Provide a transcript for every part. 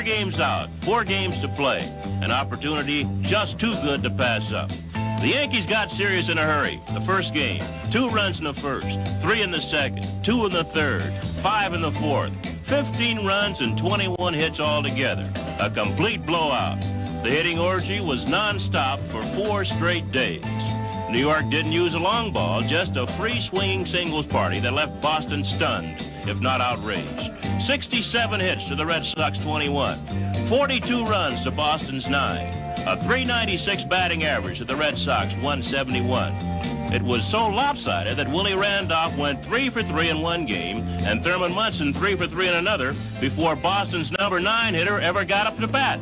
4 games out, 4 games to play. An opportunity just too good to pass up. The Yankees got serious in a hurry. The first game, 2 runs in the first, 3 in the second, 2 in the third, 5 in the fourth, 15 runs and 21 hits altogether. A complete blowout. The hitting orgy was nonstop for 4 straight days. New York didn't use a long ball, just a free-swinging singles party that left Boston stunned, if not outraged. 67 hits to the Red Sox 21, 42 runs to Boston's 9. A .396 batting average to the Red Sox 171. It was so lopsided that Willie Randolph went 3 for 3 in one game and Thurman Munson 3 for 3 in another before Boston's number 9 hitter ever got up to bat.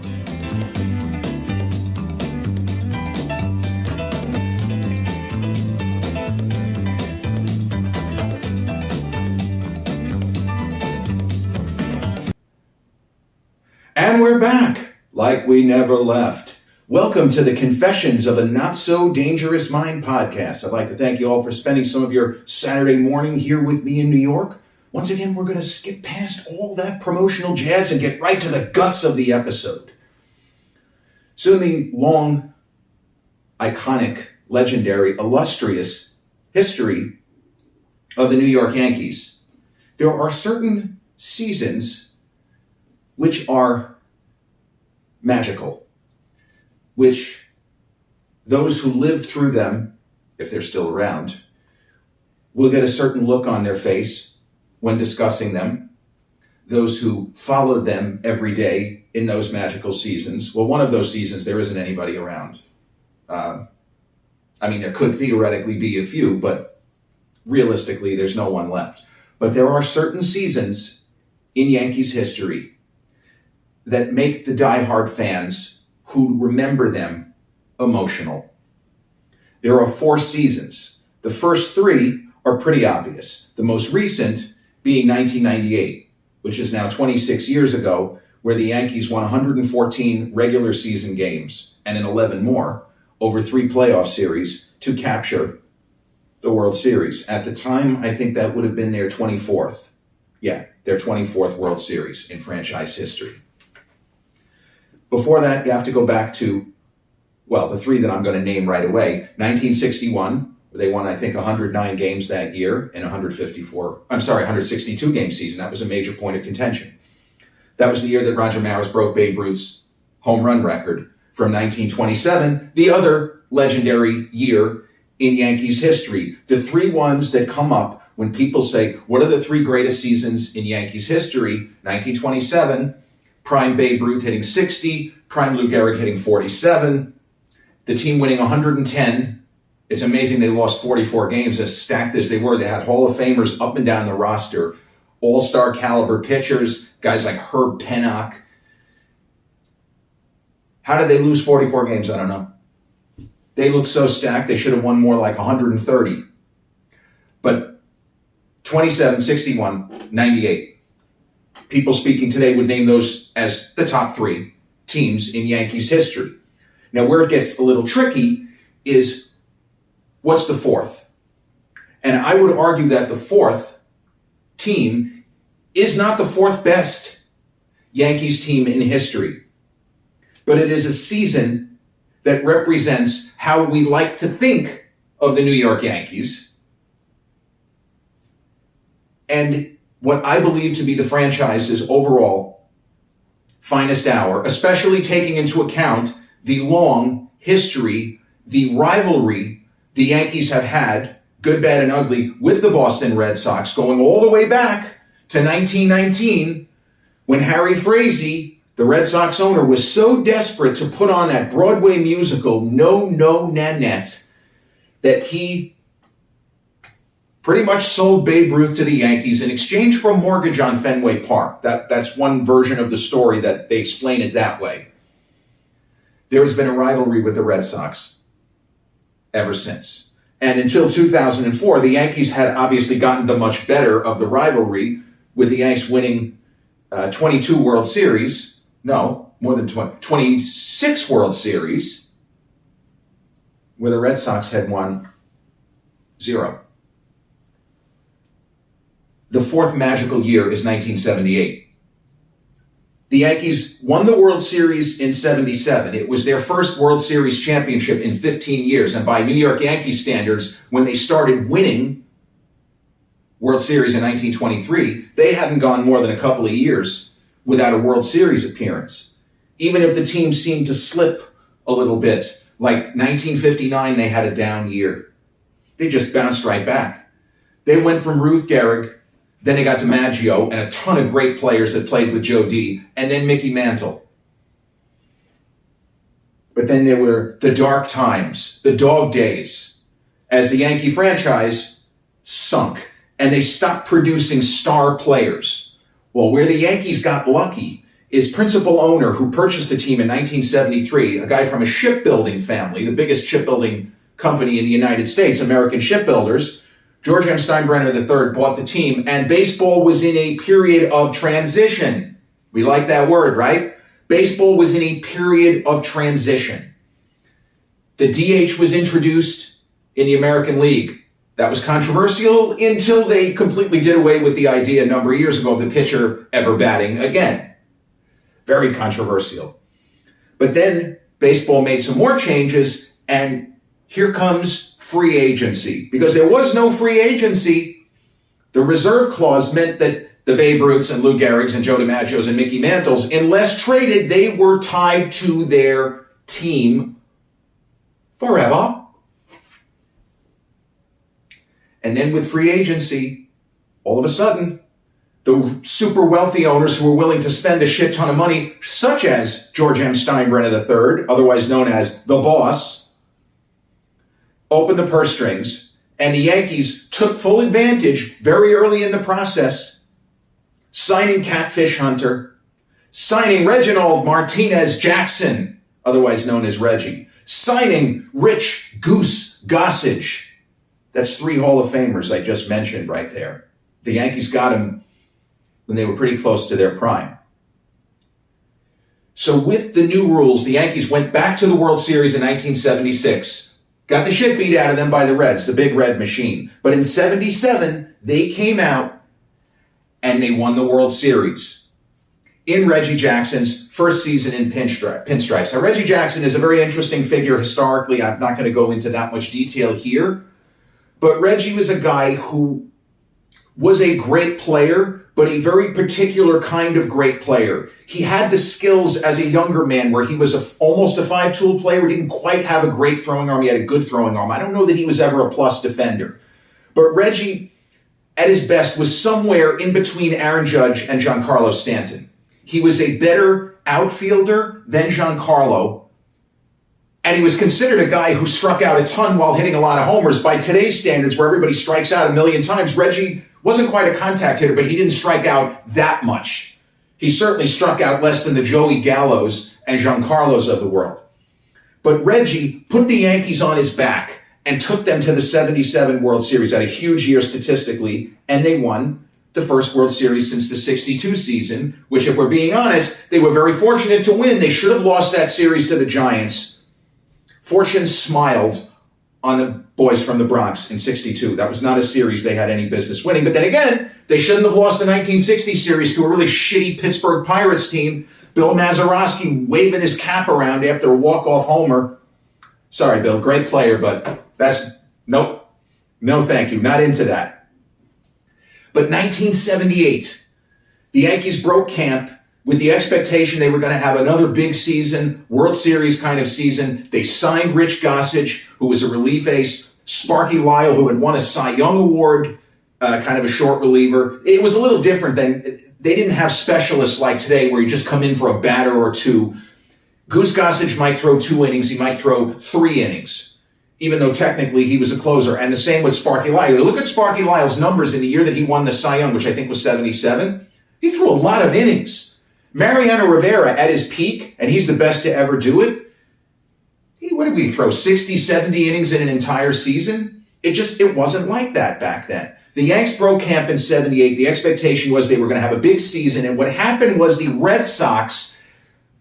And we're back, like we never left. Welcome to the Confessions of a Not-So-Dangerous Mind podcast. I'd like to thank you all for spending some of your Saturday morning here with me in New York. Once again, we're going to skip past all that promotional jazz and get right to the guts of the episode. So in the long, iconic, legendary, illustrious history of the New York Yankees, there are certain seasons which are magical, which those who lived through them, if they're still around, will get a certain look on their face when discussing them. Those who followed them every day in those magical seasons, well, one of those seasons, there isn't anybody around. There could theoretically be a few, but realistically, there's no one left. But there are certain seasons in Yankees history that make the diehard fans who remember them emotional. There are 4 seasons. The first 3 are pretty obvious. The most recent being 1998, which is now 26 years ago, where the Yankees won 114 regular season games and 11 more over 3 playoff series to capture the World Series. At the time, I think that would have been their 24th. Yeah, their 24th World Series in franchise history. Before that, you have to go back to, the 3 that I'm going to name right away. 1961, where they won, I think, 109 games that year in 162 game season. That was a major point of contention. That was the year that Roger Maris broke Babe Ruth's home run record. From 1927, the other legendary year in Yankees history. The 3 ones that come up when people say, what are the 3 greatest seasons in Yankees history? 1927, prime Babe Ruth hitting 60, prime Lou Gehrig hitting 47, the team winning 110. It's amazing they lost 44 games, as stacked as they were. They had Hall of Famers up and down the roster, all-star caliber pitchers, guys like Herb Pennock. How did they lose 44 games? I don't know. They look so stacked, they should have won more like 130. But 27, 61, 98. People speaking today would name those as the top 3 teams in Yankees history. Now, where it gets a little tricky is what's the 4th? And I would argue that the 4th team is not the 4th best Yankees team in history, but it is a season that represents how we like to think of the New York Yankees and what I believe to be the franchise's overall finest hour, especially taking into account the long history, the rivalry the Yankees have had, good, bad, and ugly, with the Boston Red Sox, going all the way back to 1919, when Harry Frazee, the Red Sox owner, was so desperate to put on that Broadway musical, No, No, Nanette, that he pretty much sold Babe Ruth to the Yankees in exchange for a mortgage on Fenway Park. That's one version of the story that they explain it that way. There has been a rivalry with the Red Sox ever since. And until 2004, the Yankees had obviously gotten the much better of the rivalry, with the Yanks winning 22 World Series. No, more than 26 World Series, where the Red Sox had won 0. The 4th magical year is 1978. The Yankees won the World Series in 77. It was their first World Series championship in 15 years. And by New York Yankees standards, when they started winning World Series in 1923, they hadn't gone more than a couple of years without a World Series appearance. Even if the team seemed to slip a little bit, like 1959, they had a down year. They just bounced right back. They went from Ruth Gehrig, then they got DiMaggio and a ton of great players that played with Joe D, and then Mickey Mantle. But then there were the dark times, the dog days, as the Yankee franchise sunk and they stopped producing star players. Well, where the Yankees got lucky is principal owner who purchased the team in 1973, a guy from a shipbuilding family, the biggest shipbuilding company in the United States, American Shipbuilders. George M. Steinbrenner III bought the team, and baseball was in a period of transition. We like that word, right? Baseball was in a period of transition. The DH was introduced in the American League. That was controversial until they completely did away with the idea a number of years ago of the pitcher ever batting again. Very controversial. But then baseball made some more changes, and here comes free agency. Because there was no free agency, the reserve clause meant that the Babe Ruths and Lou Gehrig's and Joe DiMaggio's and Mickey Mantles, unless traded, they were tied to their team forever. And then with free agency, all of a sudden, the super wealthy owners who were willing to spend a shit ton of money, such as George M. Steinbrenner III, otherwise known as the boss, opened the purse strings, and the Yankees took full advantage very early in the process, signing Catfish Hunter, signing Reginald Martinez Jackson, otherwise known as Reggie, signing Rich Goose Gossage. That's 3 Hall of Famers I just mentioned right there. The Yankees got him when they were pretty close to their prime. So with the new rules, the Yankees went back to the World Series in 1976. Got the shit beat out of them by the Reds, the big red machine. But in 77, they came out and they won the World Series in Reggie Jackson's first season in pinstripes. Now, Reggie Jackson is a very interesting figure historically. I'm not going to go into that much detail here. But Reggie was a guy who was a great player, but a very particular kind of great player. He had the skills as a younger man where he was almost a 5-tool player. He didn't quite have a great throwing arm. He had a good throwing arm. I don't know that he was ever a plus defender. But Reggie, at his best, was somewhere in between Aaron Judge and Giancarlo Stanton. He was a better outfielder than Giancarlo, and he was considered a guy who struck out a ton while hitting a lot of homers. By today's standards, where everybody strikes out a million times, Reggie wasn't quite a contact hitter, but he didn't strike out that much. He certainly struck out less than the Joey Gallos and Giancarlos of the world. But Reggie put the Yankees on his back and took them to the 77 World Series. Had a huge year statistically, and they won the first World Series since the 62 season, which, if we're being honest, they were very fortunate to win. They should have lost that series to the Giants. Fortune smiled on the boys from the Bronx in 62. That was not a series they had any business winning. But then again, they shouldn't have lost the 1960 series to a really shitty Pittsburgh Pirates team. Bill Mazeroski waving his cap around after a walk-off homer. Sorry, Bill, great player, but that's, nope, no thank you, not into that. But 1978, the Yankees broke camp with the expectation they were going to have another big season, World Series kind of season. They signed Rich Gossage, who was a relief ace, Sparky Lyle, who had won a Cy Young Award, kind of a short reliever. It was a little different than, they didn't have specialists like today where you just come in for a batter or two. Goose Gossage might throw 2 innings, he might throw 3 innings, even though technically he was a closer. And the same with Sparky Lyle. Look at Sparky Lyle's numbers in the year that he won the Cy Young, which I think was 77. He threw a lot of innings. Mariano Rivera at his peak, and he's the best to ever do it. What did we throw, 60, 70 innings in an entire season? It wasn't like that back then. The Yanks broke camp in 78. The expectation was they were going to have a big season, and what happened was the Red Sox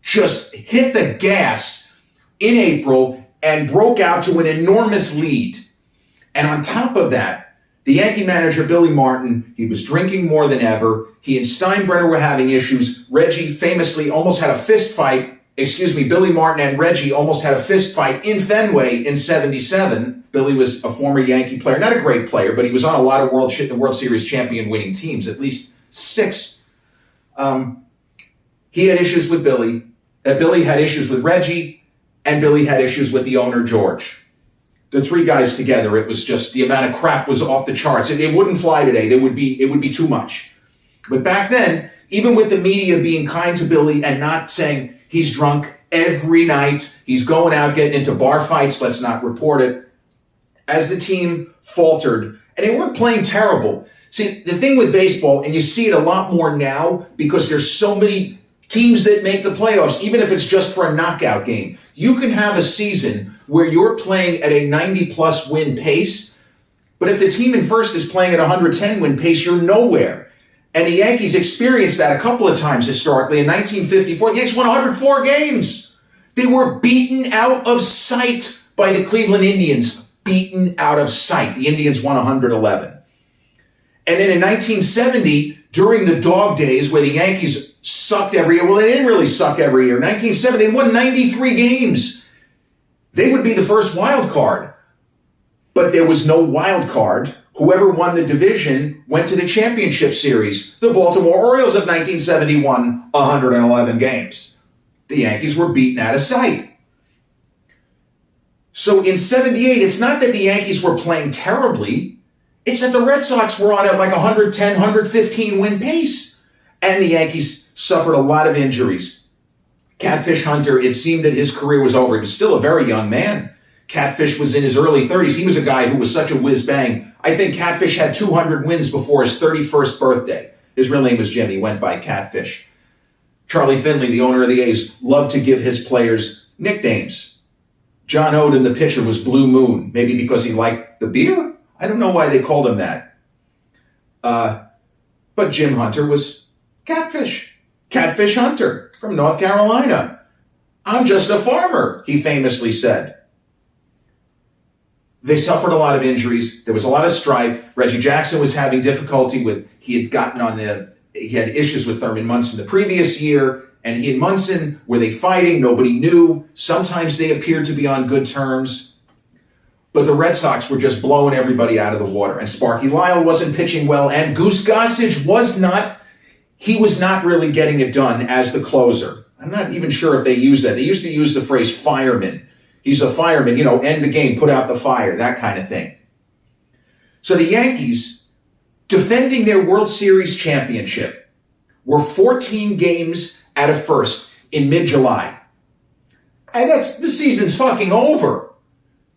just hit the gas in April and broke out to an enormous lead. And on top of that, The Yankee manager, Billy Martin, he was drinking more than ever. He and Steinbrenner were having issues. Reggie famously almost had a fist fight. Billy Martin and Reggie almost had a fist fight in Fenway in '77. Billy was a former Yankee player, not a great player, but he was on a lot of World Series champion winning teams, at least 6. He had issues with Billy. Billy had issues with Reggie, and Billy had issues with the owner, George. The 3 guys together, it was just, the amount of crap was off the charts. It wouldn't fly today. It would be too much. But back then, even with the media being kind to Billy and not saying he's drunk every night, he's going out getting into bar fights, let's not report it, as the team faltered, and they weren't playing terrible. See, the thing with baseball, and you see it a lot more now because there's so many teams that make the playoffs, even if it's just for a knockout game. You can have a season where you're playing at a 90-plus win pace, but if the team in first is playing at 110 win pace, you're nowhere. And the Yankees experienced that a couple of times historically. In 1954, the Yankees won 104 games. They were beaten out of sight by the Cleveland Indians. Beaten out of sight. The Indians won 111. And then in 1970, during the dog days where the Yankees sucked every year, well, they didn't really suck every year. 1970, they won 93 games. They would be the first wild card. But there was no wild card. Whoever won the division went to the championship series. The Baltimore Orioles of 1970 won 111 games. The Yankees were beaten out of sight. So in 78, it's not that the Yankees were playing terribly. It's that the Red Sox were on at like 110, 115 win pace. And the Yankees suffered a lot of injuries. Catfish Hunter, it seemed that his career was over. He was still a very young man. Catfish was in his early 30s. He was a guy who was such a whiz-bang. I think Catfish had 200 wins before his 31st birthday. His real name was Jim. He went by Catfish. Charlie Finley, the owner of the A's, loved to give his players nicknames. John Oden, the pitcher, was Blue Moon, maybe because he liked the beer? I don't know why they called him that. But Jim Hunter was Catfish. Catfish Hunter from North Carolina. I'm just a farmer, he famously said. They suffered a lot of injuries. There was a lot of strife. Reggie Jackson was having difficulty he had issues with Thurman Munson the previous year. And he and Munson, were they fighting? Nobody knew. Sometimes they appeared to be on good terms. But the Red Sox were just blowing everybody out of the water. And Sparky Lyle wasn't pitching well. And Goose Gossage was not really getting it done as the closer. I'm not even sure if they used that. They used to use the phrase fireman. He's a fireman, end the game, put out the fire, that kind of thing. So the Yankees, defending their World Series championship, were 14 games out of first in mid-July. And the season's fucking over.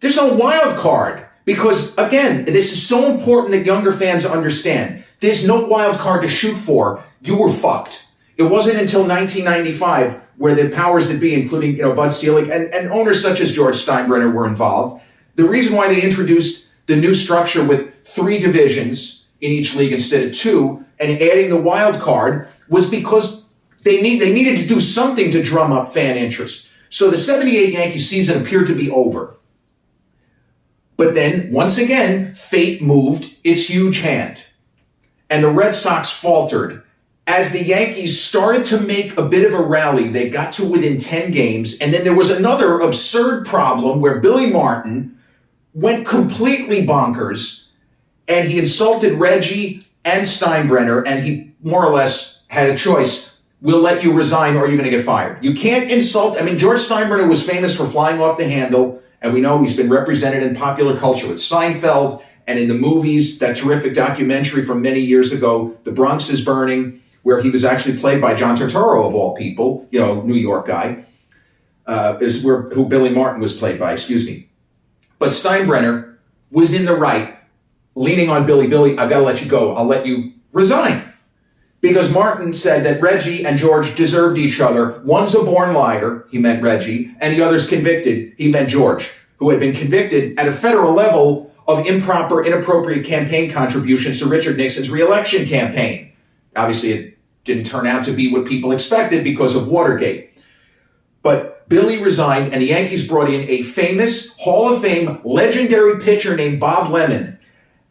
There's no wild card because, again, this is so important that younger fans understand. There's no wild card to shoot for. You were fucked. It wasn't until 1995 where the powers that be, including Bud Selig and owners such as George Steinbrenner were involved. The reason why they introduced the new structure with 3 divisions in each league instead of 2 and adding the wild card was because they needed to do something to drum up fan interest. So the 78 Yankees season appeared to be over. But then, once again, fate moved its huge hand. And the Red Sox faltered. As the Yankees started to make a bit of a rally, they got to within 10 games. And then there was another absurd problem where Billy Martin went completely bonkers. And he insulted Reggie and Steinbrenner. And he more or less had a choice. We'll let you resign or you're going to get fired. You can't insult. George Steinbrenner was famous for flying off the handle. And we know he's been represented in popular culture with Seinfeld and in the movies, that terrific documentary from many years ago, The Bronx is Burning, where he was actually played by John Turturro, of all people, New York guy, who Billy Martin was played by, But Steinbrenner was in the right, leaning on Billy, I've got to let you go. I'll let you resign. Because Martin said that Reggie and George deserved each other. One's a born liar, he meant Reggie, and the other's convicted, he meant George, who had been convicted at a federal level of improper, inappropriate campaign contributions to Richard Nixon's re-election campaign. Obviously, it didn't turn out to be what people expected because of Watergate. But Billy resigned, and the Yankees brought in a famous Hall of Fame legendary pitcher named Bob Lemon.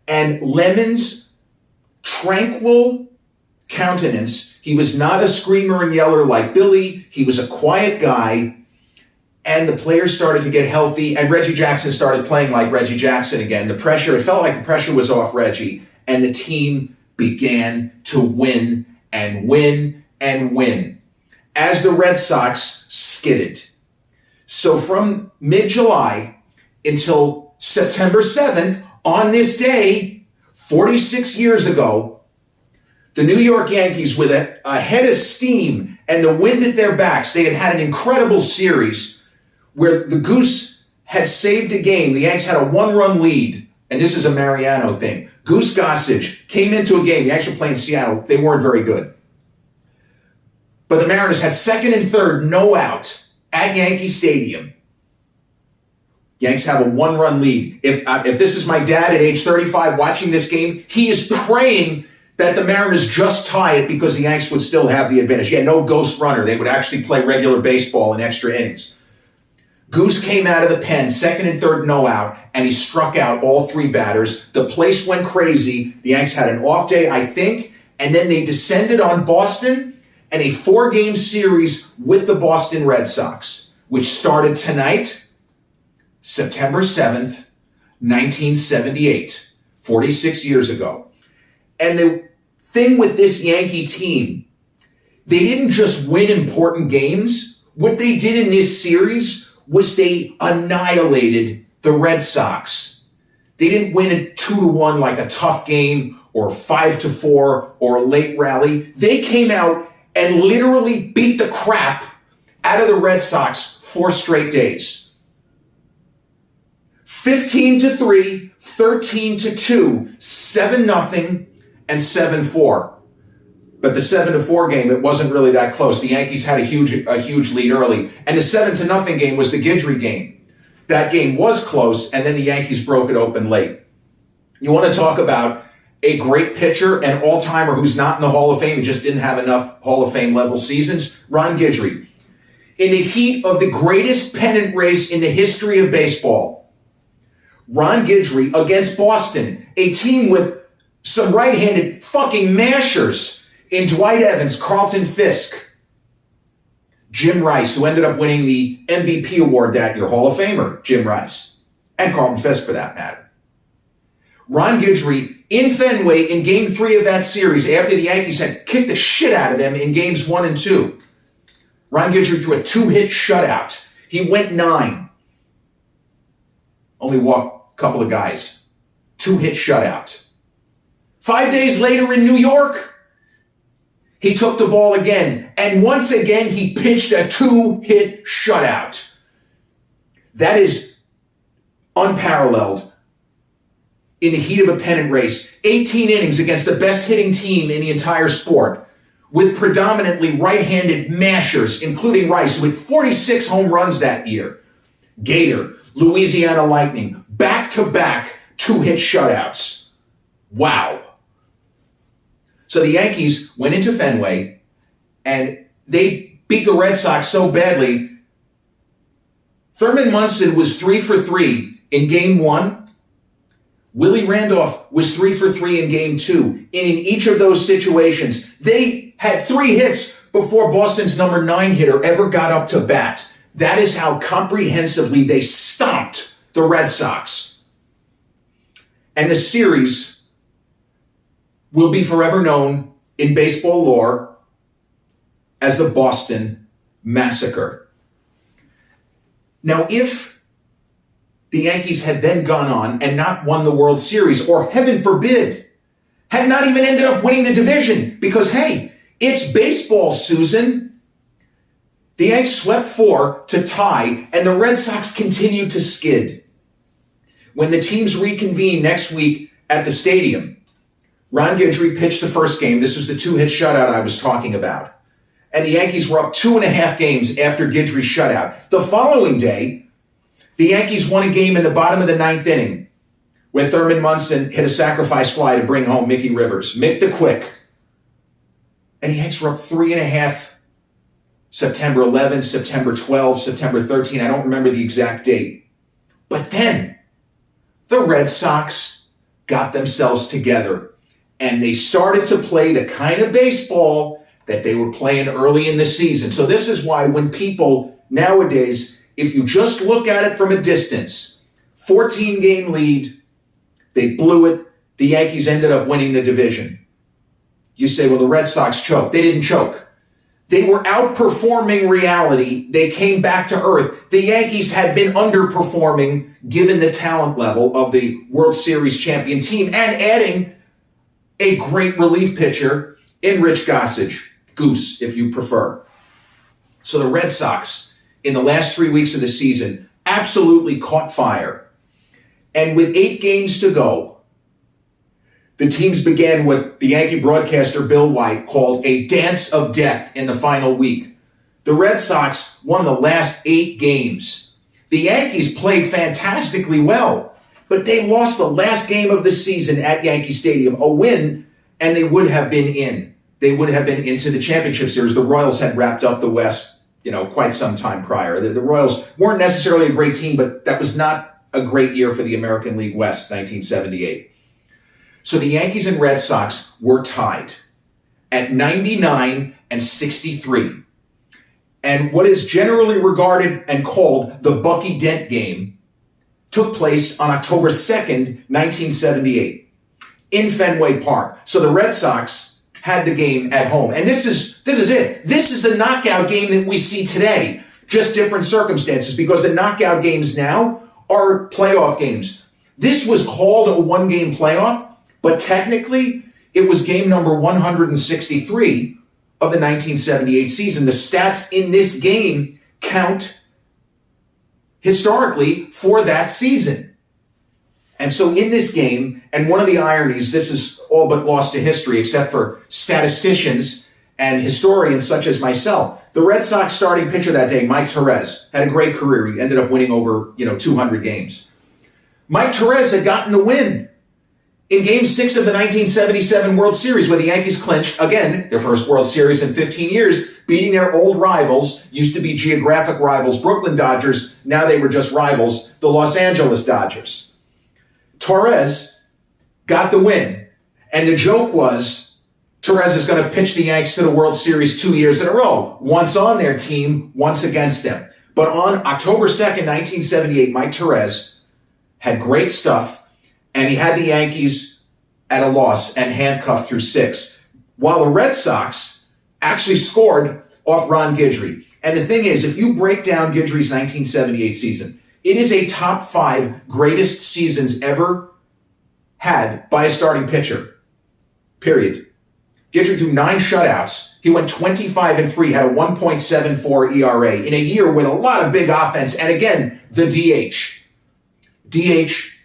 And Lemon's tranquil countenance, he was not a screamer and yeller like Billy. He was a quiet guy. And the players started to get healthy, and Reggie Jackson started playing like Reggie Jackson again. It felt like the pressure was off Reggie, and the team began to win and win and win as the Red Sox skidded. So from mid-July until September 7th, on this day, 46 years ago, the New York Yankees, with a head of steam and the wind at their backs, they had an incredible series where the Goose had saved a game. The Yanks had a 1-run lead, and this is a Mariano thing. Goose Gossage came into a game. The Yanks were playing Seattle. They weren't very good. But the Mariners had second and third, no out, at Yankee Stadium. Yanks have a 1-run lead. If this is my dad at age 35 watching this game, he is praying that the Mariners just tie it because the Yanks would still have the advantage. Yeah, no ghost runner. They would actually play regular baseball in extra innings. Goose came out of the pen, second and third, no out, and he struck out all three batters. The place went crazy. The Yanks had an off day, I think, and then they descended on Boston and a 4-game series with the Boston Red Sox, which started tonight, September 7th, 1978, 46 years ago. And the thing with this Yankee team, they didn't just win important games. What they did in this series was they annihilated the Red Sox. They didn't win it 2-1 like a tough game or 5-4 or a late rally. They came out and literally beat the crap out of the Red Sox 4 straight days. 15-3, 13-2, 7-0, and 7-4. But the 7-4 game, it wasn't really that close. The Yankees had a huge lead early. And the 7-0 game was the Guidry game. That game was close, and then the Yankees broke it open late. You want to talk about a great pitcher, an all-timer who's not in the Hall of Fame, he just didn't have enough Hall of Fame level seasons? Ron Guidry. In the heat of the greatest pennant race in the history of baseball, Ron Guidry against Boston, a team with some right-handed fucking mashers in Dwight Evans, Carlton Fisk, Jim Rice, who ended up winning the MVP award that year, Hall of Famer Jim Rice, and Carlton Fisk for that matter. Ron Guidry in Fenway in Game 3 of that series, after the Yankees had kicked the shit out of them in Games 1 and 2. Ron Guidry threw a 2-hit shutout. He went 9. Only walked a couple of guys. 2-hit shutout. 5 days later in New York, he took the ball again, and once again, he pitched a 2-hit shutout. That is unparalleled in the heat of a pennant race. 18 innings against the best hitting team in the entire sport, with predominantly right-handed mashers, including Rice, with 46 home runs that year. Gator, Louisiana Lightning, back-to-back 2-hit shutouts. Wow. So the Yankees went into Fenway, and they beat the Red Sox so badly. Thurman Munson was 3 for 3 in Game 1. Willie Randolph was 3 for 3 in Game 2. And in each of those situations, they had 3 hits before Boston's number 9 hitter ever got up to bat. That is how comprehensively they stomped the Red Sox. And the series will be forever known in baseball lore as the Boston Massacre. Now, if the Yankees had then gone on and not won the World Series, or heaven forbid, had not even ended up winning the division, because, hey, it's baseball, Susan. The Yanks swept 4 to tie, and the Red Sox continued to skid. When the teams reconvene next week at the stadium, Ron Guidry pitched the first game. This was the 2-hit shutout I was talking about. And the Yankees were up 2.5 games after Guidry's shutout. The following day, the Yankees won a game in the bottom of the 9th inning where Thurman Munson hit a sacrifice fly to bring home Mickey Rivers. Mick the Quick. And the Yankees were up 3.5. September 11, September 12, September 13. I don't remember the exact date. But then the Red Sox got themselves together and they started to play the kind of baseball that they were playing early in the season. So this is why when people nowadays, if you just look at it from a distance, 14-game lead, they blew it. The Yankees ended up winning the division. You say, well, the Red Sox choked. They didn't choke. They were outperforming reality. They came back to earth. The Yankees had been underperforming given the talent level of the World Series champion team and adding a great relief pitcher in Rich Gossage, Goose, if you prefer. So the Red Sox, in the last 3 weeks of the season, absolutely caught fire. And with 8 games to go, the teams began what the Yankee broadcaster Bill White called a dance of death in the final week. The Red Sox won the last 8 games. The Yankees played fantastically well, but they lost the last game of the season at Yankee Stadium, a win, and they would have been in. They would have been into the championship series. The Royals had wrapped up the West, quite some time prior. The Royals weren't necessarily a great team, but that was not a great year for the American League West, 1978. So the Yankees and Red Sox were tied at 99 and 63. And what is generally regarded and called the Bucky Dent game took place on October 2nd, 1978 in Fenway Park. So the Red Sox had the game at home. And this is it. This is the knockout game that we see today. Just different circumstances because the knockout games now are playoff games. This was called a one-game playoff. But technically, it was game number 163 of the 1978 season. The stats in this game count historically for that season. And so in this game, and one of the ironies, this is all but lost to history except for statisticians and historians such as myself. The Red Sox starting pitcher that day, Mike Torres, had a great career. He ended up winning over, 200 games. Mike Torres had gotten the win in Game 6 of the 1977 World Series, where the Yankees clinched, again, their first World Series in 15 years, beating their old rivals, used to be geographic rivals, Brooklyn Dodgers, now they were just rivals, the Los Angeles Dodgers. Torres got the win, and the joke was, Torres is going to pitch the Yanks to the World Series 2 years in a row, once on their team, once against them. But on October 2nd, 1978, Mike Torres had great stuff, and he had the Yankees at a loss and handcuffed through 6, while the Red Sox actually scored off Ron Guidry. And the thing is, if you break down Guidry's 1978 season, it is a top 5 greatest seasons ever had by a starting pitcher. Period. Guidry threw 9 shutouts. He went 25-3, had a 1.74 ERA in a year with a lot of big offense. And again, the DH. DH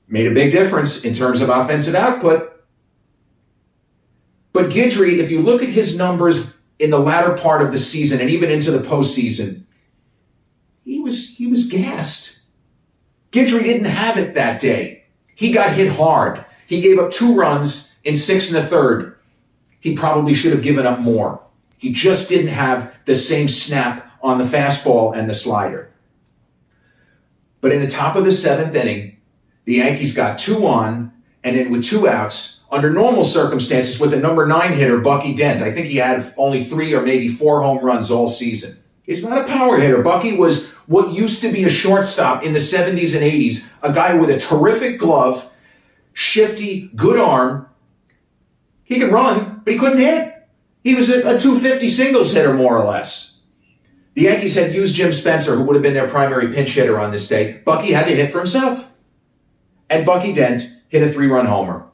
made a big difference in terms of offensive output. But Guidry, if you look at his numbers in the latter part of the season and even into the postseason, he was gassed. Guidry didn't have it that day. He got hit hard. He gave up 2 runs in 6 1/3. He probably should have given up more. He just didn't have the same snap on the fastball and the slider. But in the top of the 7th inning, the Yankees got 2 on, and then with 2 outs, under normal circumstances with the number 9 hitter, Bucky Dent. I think he had only 3 or maybe 4 home runs all season. He's not a power hitter. Bucky was what used to be a shortstop in the 70s and 80s, a guy with a terrific glove, shifty, good arm. He could run, but he couldn't hit. He was a 250 singles hitter, more or less. The Yankees had used Jim Spencer, who would have been their primary pinch hitter on this day. Bucky had to hit for himself. And Bucky Dent hit a 3-run homer.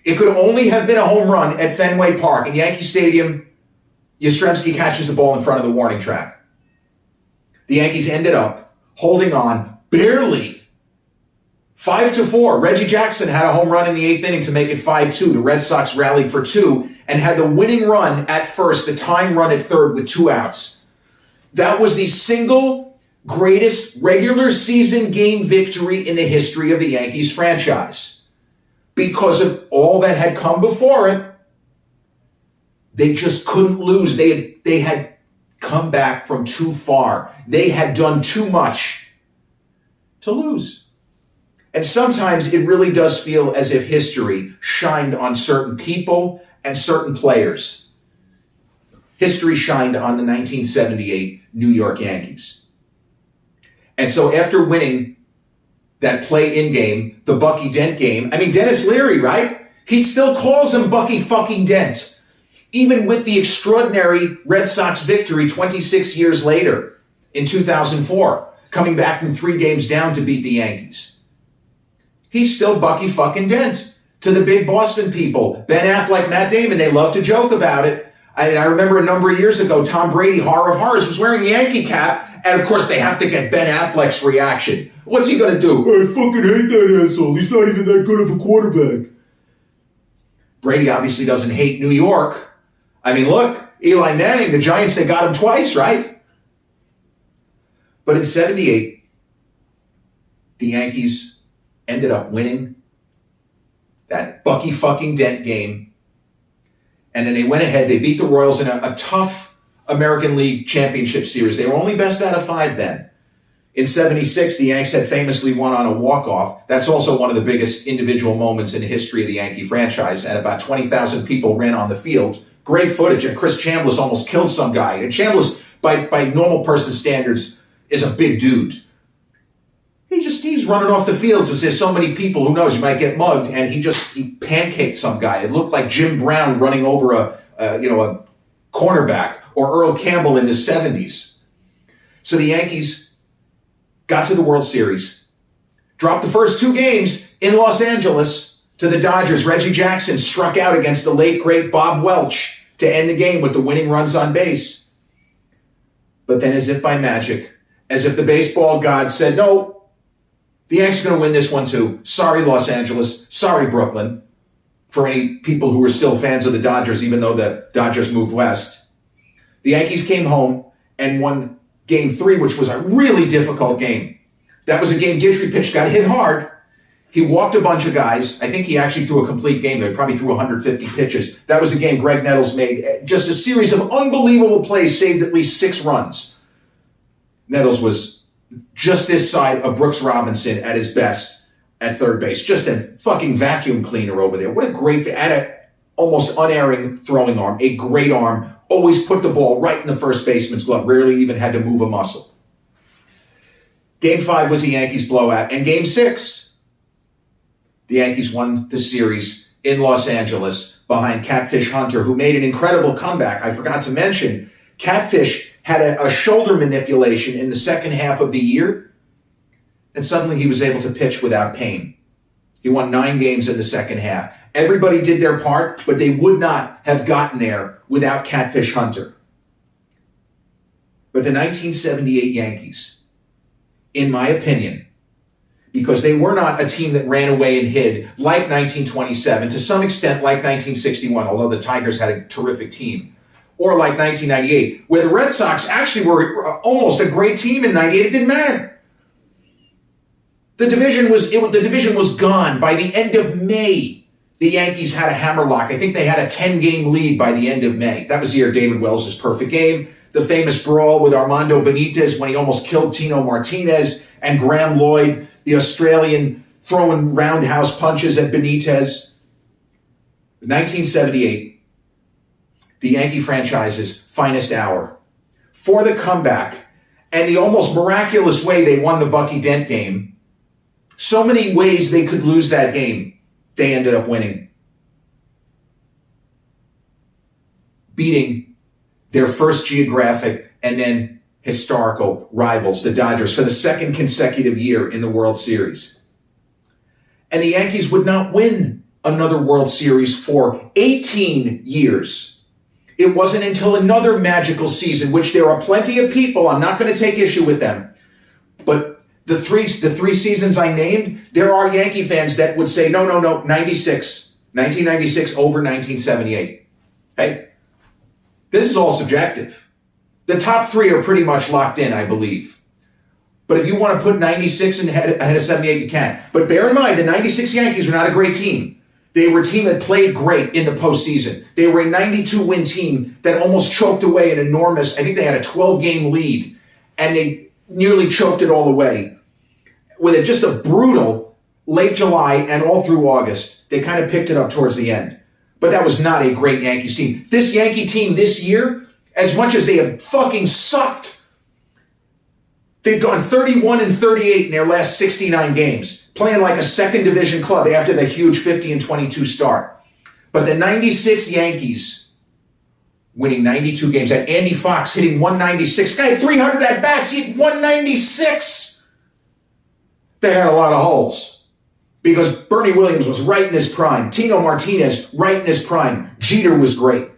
It could only have been a home run at Fenway Park. In Yankee Stadium, Yastrzemski catches the ball in front of the warning track. The Yankees ended up holding on barely 5-4. Reggie Jackson had a home run in the 8th inning to make it 5-2. The Red Sox rallied for 2 and had the winning run at first, the tying run at third with 2 outs. That was the single greatest regular season game victory in the history of the Yankees franchise. Because of all that had come before it, they just couldn't lose. They had come back from too far. They had done too much to lose. And sometimes it really does feel as if history shined on certain people and certain players. History shined on the 1978 New York Yankees. And so after winning that play-in game, the Bucky Dent game, I mean, Dennis Leary, right? He still calls him Bucky fucking Dent. Even with the extraordinary Red Sox victory 26 years later in 2004, coming back from 3 games down to beat the Yankees. He's still Bucky fucking Dent. To the big Boston people, Ben Affleck, Matt Damon, they love to joke about it. I remember a number of years ago, Tom Brady, horror of horrors, was wearing a Yankee cap, and of course they have to get Ben Affleck's reaction. What's he going to do? I fucking hate that asshole. He's not even that good of a quarterback. Brady obviously doesn't hate New York. I mean, look, Eli Manning, the Giants, they got him twice, right? But in 78, the Yankees ended up winning that Bucky fucking Dent game. And then they went ahead, they beat the Royals in a tough American League Championship Series. They were only best out of 5 then. In 76, the Yanks had famously won on a walk-off. That's also one of the biggest individual moments in the history of the Yankee franchise. And about 20,000 people ran on the field. Great footage. And Chris Chambliss almost killed some guy. And Chambliss, by normal person standards, is a big dude. He's running off the field because there's so many people, who knows, you might get mugged, and he pancaked some guy. It looked like Jim Brown running over a cornerback, or Earl Campbell in the 70s. So the Yankees got to the World Series, dropped the first 2 games in Los Angeles to the Dodgers. Reggie Jackson struck out against the late, great Bob Welch to end the game with the winning runs on base. But then, as if by magic, as if the baseball god said, no, the Yankees are going to win this one too. Sorry, Los Angeles. Sorry, Brooklyn. For any people who were still fans of the Dodgers, even though the Dodgers moved west. The Yankees came home and won Game 3, which was a really difficult game. That was a game Guidry pitched, got hit hard. He walked a bunch of guys. I think he actually threw a complete game. They probably threw 150 pitches. That was a game Greg Nettles made. Just a series of unbelievable plays, saved at least 6 runs. Nettles was just this side of Brooks Robinson at his best at third base. Just a fucking vacuum cleaner over there. What a great, and an almost unerring throwing arm. A great arm. Always put the ball right in the first baseman's glove. Rarely even had to move a muscle. Game 5 was the Yankees blowout. And Game 6, the Yankees won the series in Los Angeles behind Catfish Hunter, who made an incredible comeback. I forgot to mention, Catfish had a shoulder manipulation in the second half of the year, and suddenly he was able to pitch without pain. He won 9 games in the second half. Everybody did their part, but they would not have gotten there without Catfish Hunter. But the 1978 Yankees, in my opinion, because they were not a team that ran away and hid like 1927, to some extent like 1961, although the Tigers had a terrific team, or like 1998, where the Red Sox actually were almost a great team in 98. It didn't matter. The division was gone. By the end of May, the Yankees had a hammerlock. I think they had a 10-game lead by the end of May. That was the year David Wells' perfect game. The famous brawl with Armando Benitez when he almost killed Tino Martinez, and Graham Lloyd, the Australian, throwing roundhouse punches at Benitez. 1978. The Yankee franchise's finest hour. For the comeback and the almost miraculous way they won the Bucky Dent game. So many ways they could lose that game, they ended up winning. Beating their first geographic and then historical rivals, the Dodgers, for the 2nd consecutive year in the World Series. And the Yankees would not win another World Series for 18 years. It wasn't until another magical season, which there are plenty of people, I'm not going to take issue with them, but the three seasons I named, there are Yankee fans that would say, no, 1996 over 1978. Hey, this is all subjective. The top 3 are pretty much locked in, I believe. But if you want to put 96 ahead of 78, you can. But bear in mind, the 96 Yankees were not a great team. They were a team that played great in the postseason. They were a 92-win team that almost choked away an enormous, I think they had a 12-game lead, and they nearly choked it all away with just a brutal late July and all through August. They kind of picked it up towards the end. But that was not a great Yankees team. This Yankee team this year, as much as they have fucking sucked, they've gone 31-38 in their last 69 games, playing like a second division club after the huge 50-22 start. But the 96 Yankees winning 92 games. Had Andy Fox hitting 196. Guy had 300 at-bats. He hit 196. They had a lot of holes because Bernie Williams was right in his prime. Tino Martinez, right in his prime. Jeter was great.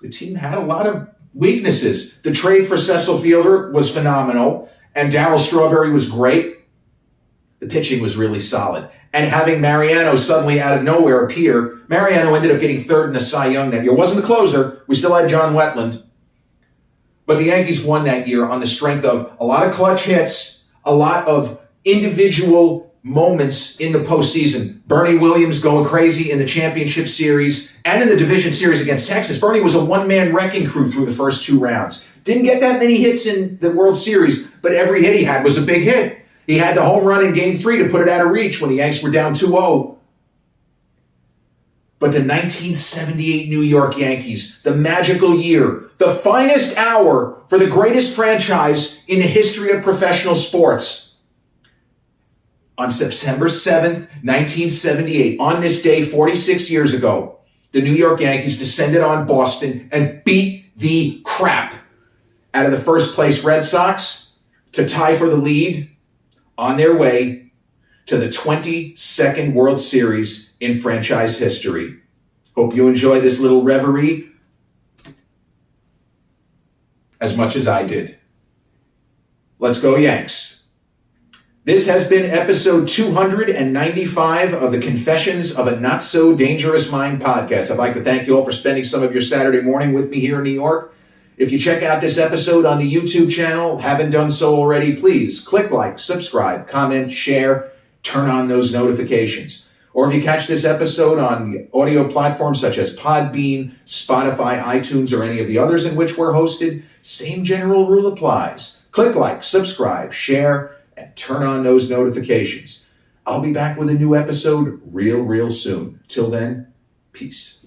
The team had a lot of weaknesses. The trade for Cecil Fielder was phenomenal, and Darryl Strawberry was great. The pitching was really solid. And having Mariano suddenly out of nowhere appear, Mariano ended up getting third in the Cy Young that year. Wasn't the closer. We still had John Wetland. But the Yankees won that year on the strength of a lot of clutch hits, a lot of individual moments in the postseason. Bernie Williams going crazy in the championship series and in the division series against Texas. Bernie was a one-man wrecking crew through the first 2 rounds. Didn't get that many hits in the World Series, but every hit he had was a big hit. He had the home run in Game 3 to put it out of reach when the Yanks were down 2-0. But the 1978 New York Yankees, the magical year, the finest hour for the greatest franchise in the history of professional sports. On September 7th, 1978, on this day 46 years ago, the New York Yankees descended on Boston and beat the crap out of the first place Red Sox to tie for the lead on their way to the 22nd World Series in franchise history. Hope you enjoyed this little reverie as much as I did. Let's go Yanks. This has been episode 295 of the Confessions of a Not So Dangerous Mind podcast. I'd like to thank you all for spending some of your Saturday morning with me here in New York. If you check out this episode on the YouTube channel, haven't done so already, please click like, subscribe, comment, share, turn on those notifications. Or if you catch this episode on audio platforms such as Podbean, Spotify, iTunes, or any of the others in which we're hosted, same general rule applies. Click like, subscribe, share, and turn on those notifications. I'll be back with a new episode real soon. Till then, peace.